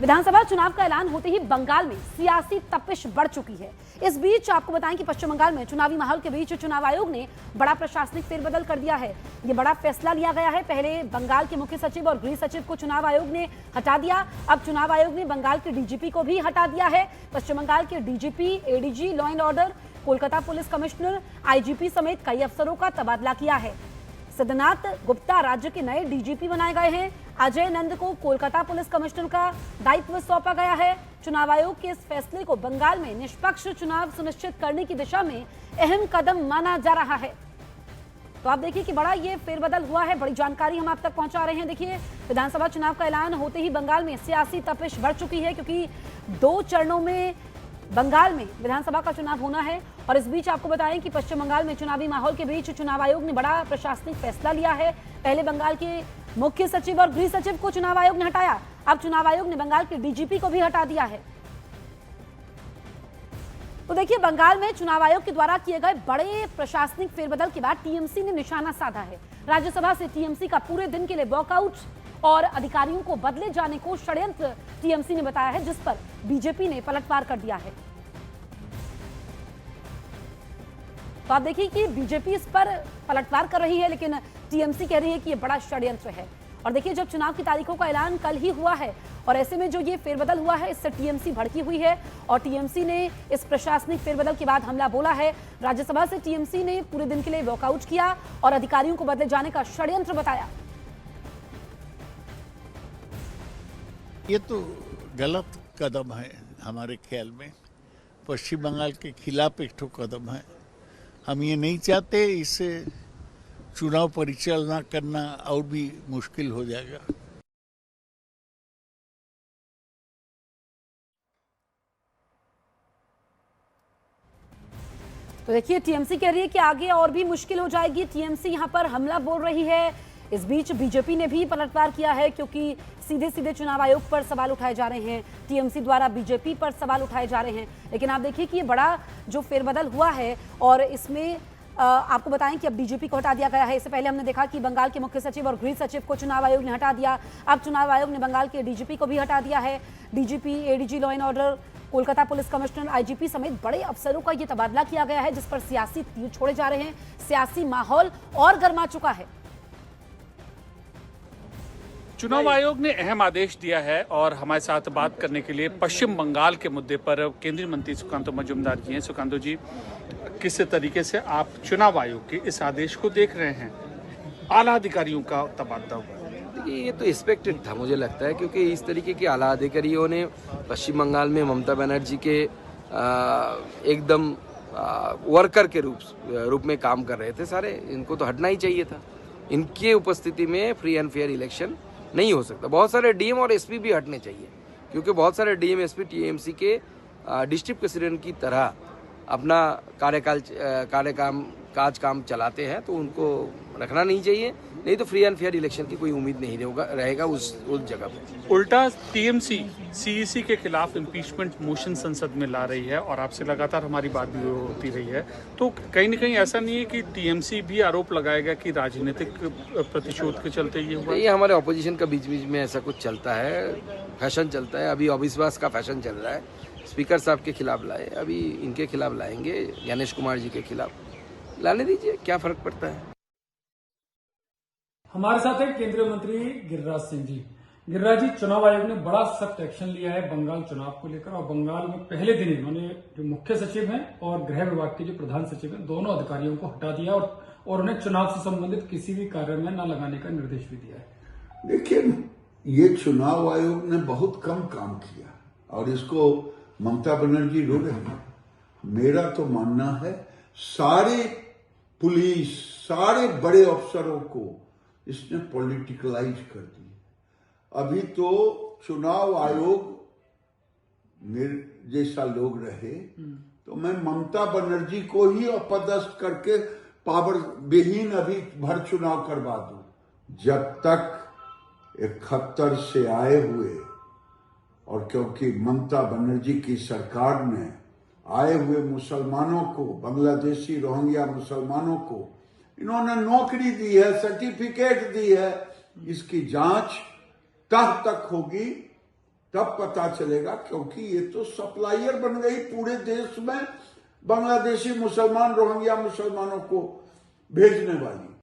विधानसभा चुनाव का ऐलान होते ही बंगाल में सियासी तपिश बढ़ चुकी है। इस बीच आपको बताएं कि पश्चिम बंगाल में चुनावी माहौल के बीच चुनाव आयोग ने बड़ा प्रशासनिक फेरबदल कर दिया है। ये बड़ा फैसला लिया गया है। पहले बंगाल के मुख्य सचिव और गृह सचिव को चुनाव आयोग ने हटा दिया। अब चुनाव आयोग ने बंगाल के डीजीपी को भी हटा दिया है। पश्चिम बंगाल के DGP, ADG, law and order, Kolkata police commissioner, IGP समेत कई अफसरों का तबादला किया है। सिद्धनाथ गुप्ता राज्य के नए डीजीपी बनाए गए हैं। अजय नंद को कोलकाता पुलिस कमिश्नर का दायित्व सौंपा गया है। चुनाव आयोग के इस फैसले को बंगाल में निष्पक्ष चुनाव सुनिश्चित करने की दिशा में अहम कदम माना जा रहा है। तो आप देखिए कि बड़ा ये फेरबदल हुआ है। बड़ी जानकारी हम आप तक पहुंचा रहे हैं। देखिए, विधानसभा चुनाव का ऐलान होते ही बंगाल में सियासी तपिश बढ़ चुकी है, क्योंकि 2 चरणों में बंगाल में विधानसभा का चुनाव होना है। और इस बीच आपको बताएं कि पश्चिम बंगाल में चुनावी माहौल के बीच चुनाव आयोग ने बड़ा प्रशासनिक फैसला लिया है। पहले बंगाल के मुख्य सचिव और गृह सचिव को चुनाव आयोग ने हटाया। अब चुनाव आयोग ने बंगाल के डीजीपी को भी हटा दिया है। तो देखिए, बंगाल में चुनाव आयोग के द्वारा किए गए बड़े प्रशासनिक फेरबदल के बाद टीएमसी ने निशाना साधा है। राज्यसभा से टीएमसी का पूरे दिन के लिए वॉकआउट और अधिकारियों को बदले जाने को षड्यंत्र टीएमसी ने बताया है, जिस पर बीजेपी ने पलटवार कर दिया है। तो आप देखिए कि बीजेपी इस पर पलटवार कर रही है, लेकिन टीएमसी कह रही है कि यह बड़ा षड्यंत्र है। और देखिए, जब चुनाव की तारीखों का ऐलान कल ही हुआ है और ऐसे में जो ये फेरबदल हुआ है, इससे टीएमसी भड़की हुई है। और टीएमसी ने इस प्रशासनिक फेरबदल के बाद हमला बोला है। राज्यसभा से टीएमसी ने पूरे दिन के लिए वॉकआउट किया और अधिकारियों को बदले जाने का षड्यंत्र बताया। ये तो गलत कदम है हमारे ख्याल में। पश्चिम बंगाल के खिलाफ एक ठो कदम है। हम ये नहीं चाहते, इससे चुनाव परिचालना करना और भी मुश्किल हो जाएगा। तो देखिए, टीएमसी कह रही है कि आगे और भी मुश्किल हो जाएगी। टीएमसी यहां पर हमला बोल रही है। इस बीच बीजेपी ने भी पलटवार किया है, क्योंकि सीधे सीधे चुनाव आयोग पर सवाल उठाए जा रहे हैं। टीएमसी द्वारा बीजेपी पर सवाल उठाए जा रहे हैं। लेकिन आप देखिए कि ये बड़ा जो फेरबदल हुआ है, और इसमें आपको बताएं कि अब डीजीपी को हटा दिया गया है। इससे पहले हमने देखा कि बंगाल के मुख्य सचिव और गृह सचिव को चुनाव आयोग ने हटा दिया। अब चुनाव आयोग ने बंगाल के डीजीपी को भी हटा दिया है। DGP, ADG, law and order, Kolkata police commissioner, IGP समेत बड़े अफसरों का यह तबादला किया गया है, जिस पर सियासी तीर छोड़े जा रहे हैं। सियासी माहौल और गर्मा चुका है। चुनाव आयोग ने अहम आदेश दिया है और हमारे साथ बात करने के लिए पश्चिम बंगाल के मुद्दे पर केंद्रीय मंत्री सुकांतो मजूमदार जी हैं। सुकांतो जी, किस तरीके से आप चुनाव आयोग के इस आदेश को देख रहे हैं? आला अधिकारियों का तबादला हुआ। देखिए, ये तो एक्सपेक्टेड था मुझे लगता है, क्योंकि इस तरीके के आला अधिकारियों ने पश्चिम बंगाल में ममता बनर्जी के एकदम वर्कर के रूप में काम कर रहे थे सारे। इनको तो हटना ही चाहिए था। इनके उपस्थिति में फ्री एंड फेयर इलेक्शन नहीं हो सकता। बहुत सारे डीएम और एसपी भी हटने चाहिए, क्योंकि बहुत सारे डीएम एसपी टीएमसी के डिस्ट्रिक्ट प्रेसिडेंट की तरह अपना काम चलाते हैं, तो उनको रखना नहीं चाहिए। नहीं तो फ्री एंड फेयर इलेक्शन की कोई उम्मीद नहीं रहेगा उस जगह पे। उल्टा टीएमसी सीईसी के खिलाफ इम्पीचमेंट मोशन संसद में ला रही है और आपसे लगातार हमारी बात भी होती रही है। तो कहीं न कहीं ऐसा नहीं है कि टीएमसी भी आरोप लगाएगा कि राजनीतिक प्रतिशोध के चलते ये हुआ? ये हमारे ऑपोजिशन का बीच बीच में ऐसा कुछ चलता है, फैशन चलता है। अभी अविश्वास का फैशन चल रहा है। स्पीकर साहब के खिलाफ लाए, अभी इनके खिलाफ लाएंगे, गणेश कुमार जी के खिलाफ। लाने दीजिए, क्या फर्क पड़ता है। हमारे साथ है केंद्रीय मंत्री गिरिराज सिंह जी। गिरिराज जी, चुनाव आयोग ने बड़ा सख्त एक्शन लिया है बंगाल चुनाव को लेकर, और बंगाल में पहले दिन ही उन्होंने जो मुख्य सचिव हैं और गृह विभाग के जो प्रधान सचिव हैं, दोनों अधिकारियों को हटा दिया और उन्हें चुनाव से संबंधित किसी भी कार्य में न लगाने का निर्देश भी दिया है। देखिए, ये चुनाव आयोग ने बहुत कम काम किया और इसको ममता बनर्जी रो रही है। मेरा तो मानना है सारे पुलिस, सारे बड़े अफसरों को इसने पॉलिटिकलाइज कर दी। अभी तो चुनाव आयोग मेरे जैसा लोग रहे तो मैं ममता बनर्जी को ही अपदस्थ करके पावर विहीन अभी भर चुनाव करवा दूं। जब तक 71 से आए हुए, और क्योंकि ममता बनर्जी की सरकार ने आए हुए मुसलमानों को, बांग्लादेशी रोहिंग्या मुसलमानों को इन्होंने नौकरी दी है, सर्टिफिकेट दी है, इसकी जांच तब तक होगी तब पता चलेगा, क्योंकि ये तो सप्लायर बन गई पूरे देश में बांग्लादेशी मुसलमान, रोहिंग्या मुसलमानों को भेजने वाली।